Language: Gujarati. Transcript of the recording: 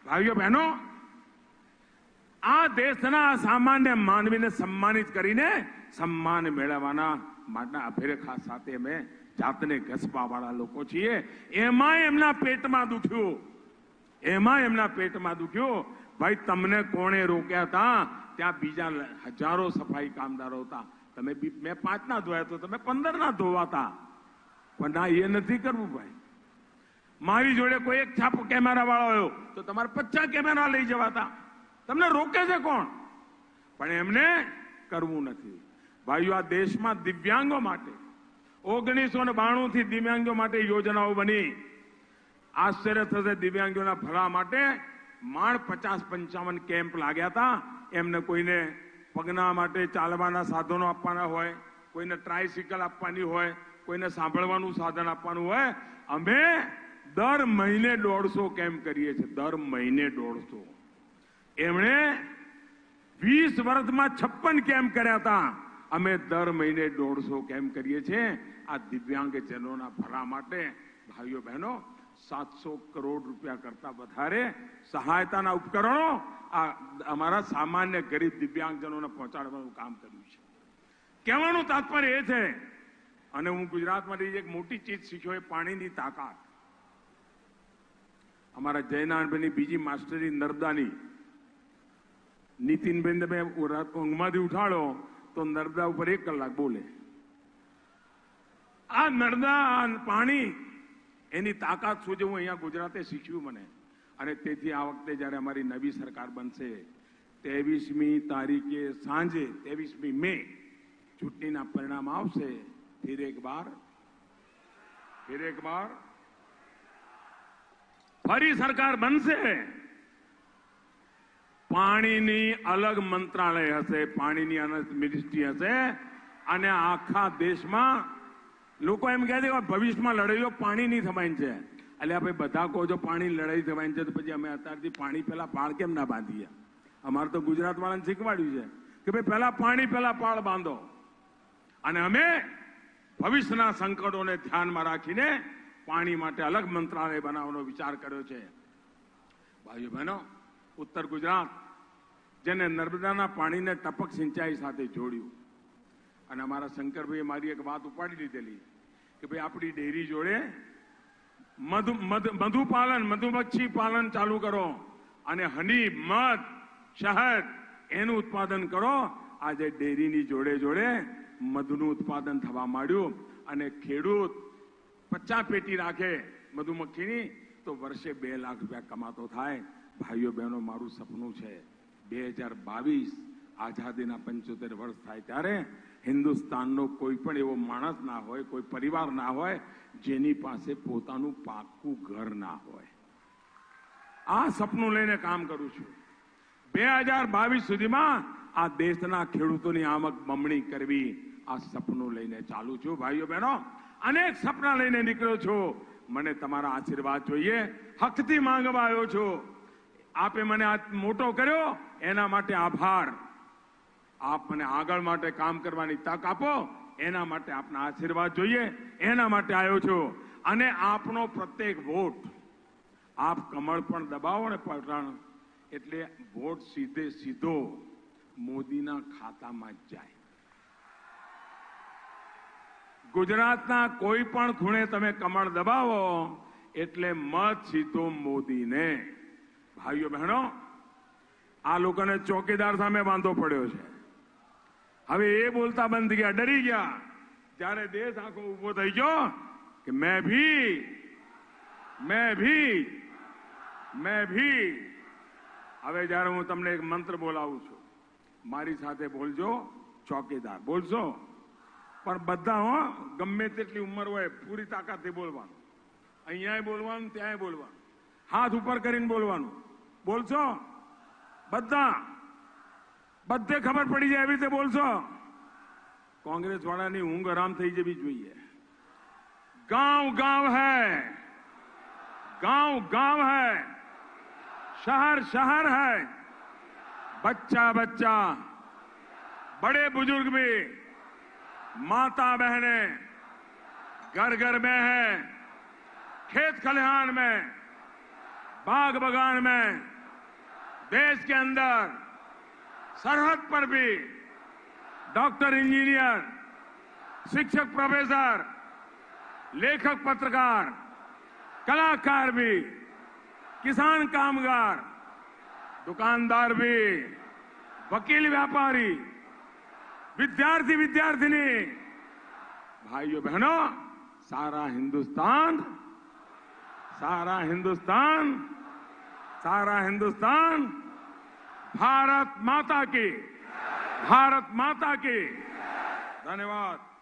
ભાઈઓ બહેનો, આ દેશના સામાન્ય માનવીને સન્માનિત કરીને સન્માન મેળવવાના માટે અભિરેખા સાથે અમે જાતને ઘસવાવાળા લોકો છીએ. એમાં એમના પેટમાં દુખ્યું. ભાઈ તમને કોણે રોક્યા હતા? ત્યાં બીજા હજારો સફાઈ કામદારો હતા. તમે મેં 5 ના ધોયા તો તમે 15 ના ધોવાતા. પણ ના, એ નથી કરવું ભાઈ. મારી જોડે કોઈ એક છાપ કેમેરા વાળો આવ્યો તો તમારે 50 કેમેરા લઈ જવાતા. તમને રોકે છે કોણ? પણ એમને કરવું નથી. ભાઈઓ, આ દેશમાં દિવ્યાંગો માટે 1992 થી દિવ્યાંગો માટે યોજનાઓ બની. આશ્ચર્ય થશે, દિવ્યાંગોના ભલા માટે માંડ 50-55 કેમ્પ લાગ્યા હતા. એમને કોઈને પગના માટે ચાલવાના સાધનો આપવાના હોય, કોઈને ટ્રાયસિકલ આપવાની હોય, કોઈને સાંભળવાનું સાધન આપવાનું હોય. અમે દર મહિને 150 કેમ્પ કરીએ છીએ. દર મહિને 150. એમણે 20 વર્ષમાં 56 કેમ્પ કર્યા હતા. અમે દર મહિને 150 કેમ્પ કરીએ છીએ આ દિવ્યાંગજનોના ભલા માટે. ભાઈઓ બહેનો, 700 કરોડ રૂપિયા કરતા વધારે સહાયતાના ઉપકરણો આ અમારા સામાન્ય ગરીબ દિવ્યાંગજનોને પહોંચાડવાનું કામ કર્યું છે. કહેવાનું તાત્પર્ય એ છે, અને હું ગુજરાતમાંથી એક મોટી ચીજ શીખ્યો, એ પાણીની તાકાત. અમારા જયનારાયણભાઈની બીજી માસ્ટરી નર્મદાની. નીતિનભાઈ તમે ઊંઘમાંથી ઉઠાડો તો નર્મદા ઉપર 1 કલાક બોલે. આ નર્મદા પાણી, એની તાકાત શું છે, હું અહીંયા ગુજરાતે શીખ્યું મને. અને તેથી આ વખતે જ્યારે અમારી નવી સરકાર બનશે, 23મી તારીખે સાંજે 23મી મે ચૂંટણીના પરિણામ આવશે. ફિર એક બાર ફરી સરકાર બનશે. પાણીની અલગ મંત્રાલય હશે, પાણીની અલગ મિનિસ્ટ્રી હશે. અને આખા દેશમાં લોકો એમ કહે છે કે ભવિષ્યમાં લડાઈઓ પાણીની થવાની છે. એટલે આપણે બધા કહો છો પાણી લડાઈ થવાની છે, તો પછી અમે અત્યારથી પાણી પહેલા પાળ કેમ ના બાંધીએ? અમારે તો ગુજરાત વાળાને શીખવાડ્યું છે કે ભાઈ પહેલા પાણી પહેલા પાળ બાંધો. અને અમે ભવિષ્યના સંકટોને ધ્યાનમાં રાખીને પાણી માટે અલગ મંત્રાલય બનાવવાનો વિચાર કર્યો છે. ભાઈઓ બહેનો, ઉત્તર ગુજરાત જેને નર્મદાના પાણીને ટપક સિંચાઈ સાથે જોડ્યું. અને અમારા શંકરભાઈએ મારી એક વાત ઉપાડી લીધેલી કે ભાઈ આપણી ડેરી જોડે મધુમક્ષી પાલન ચાલુ કરો અને હની, મધ, શહેદ એનું ઉત્પાદન કરો. આજે ડેરીની જોડે જોડે મધનું ઉત્પાદન થવા માંડ્યું. અને ખેડૂત 50 પેટી રાખે મધુમક્ખીની તો વર્ષે 2 લાખ રૂપિયા કમાતો થાય. ભાઈઓ બહેનો, મારું સપનું છે 2022 આઝાદીના 75 વર્ષ થાય ત્યારે હિન્દુસ્તાનનો કોઈ પણ એવો માણસ ના હોય, કોઈ પરિવાર ના હોય જેની પાસે પોતાનું પાક્કું ઘર ના હોય. આ સપનું લઈને કામ કરું છું. 2022 સુધીમાં આ દેશના ખેડૂતોની આવક બમણી કરવી, આ સપનું લઈને ચાલુ છું. ભાઈઓ બહેનો, અનેક સપના લઈને નીકળ્યો છું. મને તમારા આશીર્વાદ જોઈએ. હકથી માંગવા આવ્યો છું. આપે મને આ મોટો કર્યો એના માટે આભાર. આપ મને આગળ માટે કામ કરવાની તક આપો, એના માટે આપના આશીર્વાદ જોઈએ. એના માટે આવ્યો છું. અને આપનો પ્રત્યેક વોટ, આપ કમળ પણ દબાવો ને પઠાણ, એટલે વોટ સીધો મોદીના ખાતામાં જ જાય. ગુજરાતના કોઈ પણ ખૂણે તમે કમળ દબાવો એટલે મત સીધો મોદીને. ભાઈઓ બહેનો, આ લોકોને ચોકીદાર સામે વાંધો પડ્યો છે. હવે એ બોલતા બંધ ગયા, ડરી ગયા. જ્યારે દેશ આખો ઉભો થઈ ગયો કે મેં ભી. હવે જ્યારે હું તમને એક મંત્ર બોલાવું છું, મારી સાથે બોલજો. ચોકીદાર બોલશો, પણ બધા ગમે તેટલી ઉંમર હોય પૂરી તાકાતથી બોલવાનું. અહીંયા બોલવાનું, ત્યાંય બોલવાનું, હાથ ઉપર કરીને બોલવાનું. બોલશો બધા? બધે ખબર પડી જાય એવી રીતે બોલશો. કોંગ્રેસ વાળાની ઊંઘ આરામ થઈ જવી જોઈએ. गांव गांव है, शहर शहर है, बच्चा बच्चा, बड़े बुजुर्ग भी, माता बहने घर घर में है, खेत खलिहान में, बाग बगान में, देश के अंदर सरहद पर भी डॉक्टर, इंजीनियर, शिक्षक, प्रोफेसर, लेखक, पत्रकार, कलाकार भी, किसान, कामगार, दुकानदार भी, वकील, व्यापारी, विद्यार्थी, विद्यार्थिनी, भाइयों बहनों, सारा हिंदुस्तान, सारा हिंदुस्तान, सारा हिंदुस्तान भारत माता की, भारत माता की। धन्यवाद।